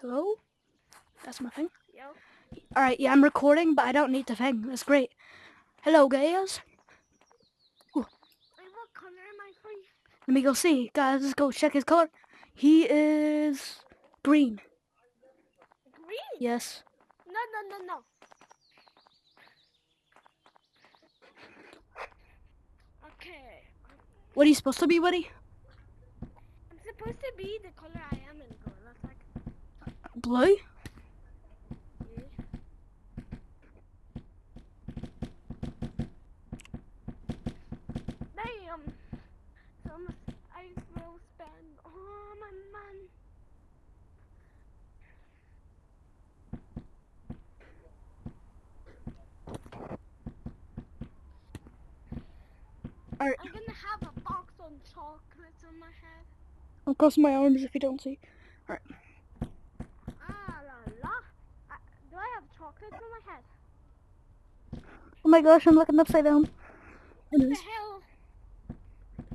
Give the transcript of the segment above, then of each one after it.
Hello? That's my thing. Yo. Alright, yeah, I'm recording, but I don't need the thing. That's great. Hello, guys. Ooh, Wait, what color am I for you? let me go see. Guys, let's go check his color. He is green. Green? Yes. No. Okay. What are you supposed to be, buddy? I'm supposed to be the color I am in gold. That's like, Blue? yeah. Damn. I will spend all my money. Alright, I'm gonna have a box of chocolates on my head. I'll cross my arms if you don't see. Alright. Ah la la. Do I have chocolates on my head? Oh my gosh, I'm looking upside down. What the Anyways. hell?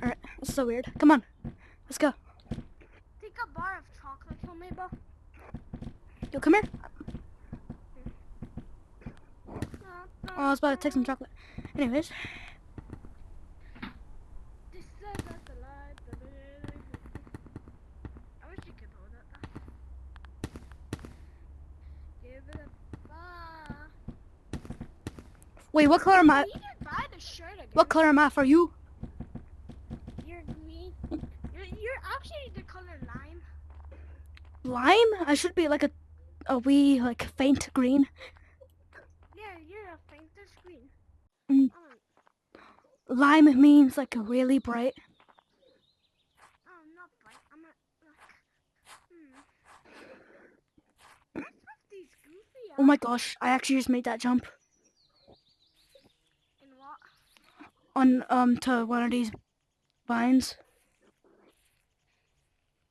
Alright, that's so weird. Come on. Let's go. Take a bar of chocolate from me, bro. Yo, come here. Oh, I was about to take some chocolate. Anyways. This says that's a lie. I wish you could hold it. Give it a bar. Wait, what color am I? You need to buy the shirt again. What color am I for you? You're green. You're actually the color lime. Lime? I should be like a wee, like, faint green. Yeah, you're a fainter green. Mm. Lime means like a really bright. Oh, not bright. I'm not like. What's with these goofy Oh my gosh, I actually just made that jump In what? on to one of these vines.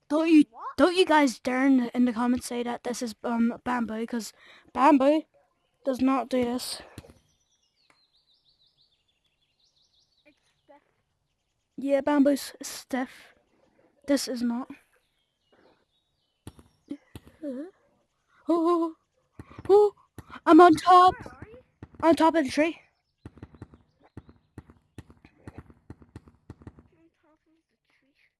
What? Don't you guys dare in the comments say that this is bamboo, because bamboo does not do this. It's stiff. Yeah, bamboo's stiff. This is not. Oh, oh, I'm on top. Where are you? On top of the tree. On top of the tree.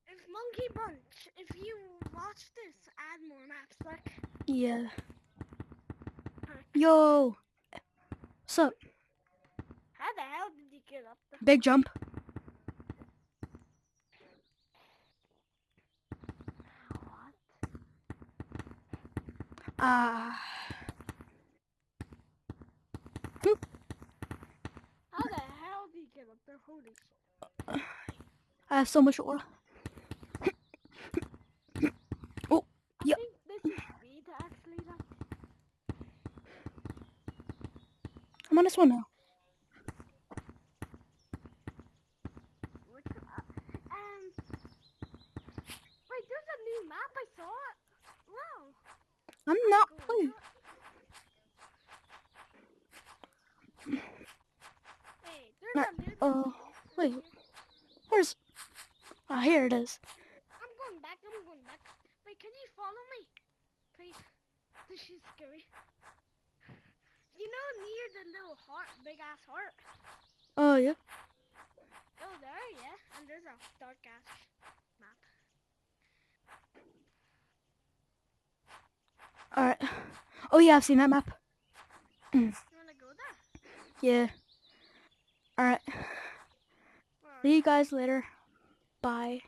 If Monkey Bunch, if you watch this, add more maps. Like. Yeah. Yo. What's up? How the hell did you get up there? Big jump. What? How the hell did you get up there? Holy shit. I have so much oil. Oh, I think this is speed actually. Like. I'm on this one now. Wait, there's a new map. I saw it. Wow. I'm not blue. Hey, there's a new. Oh, wait. Where's? Ah, here it is. I'm going back. Wait, can you follow me? Please. This is scary. You know, near the little heart, big ass heart. Oh, yeah. Go there, yeah. And there's a dark ass map. Alright. Oh, yeah, I've seen that map. You wanna go there? Yeah. Alright. Where are See you guys later. Bye.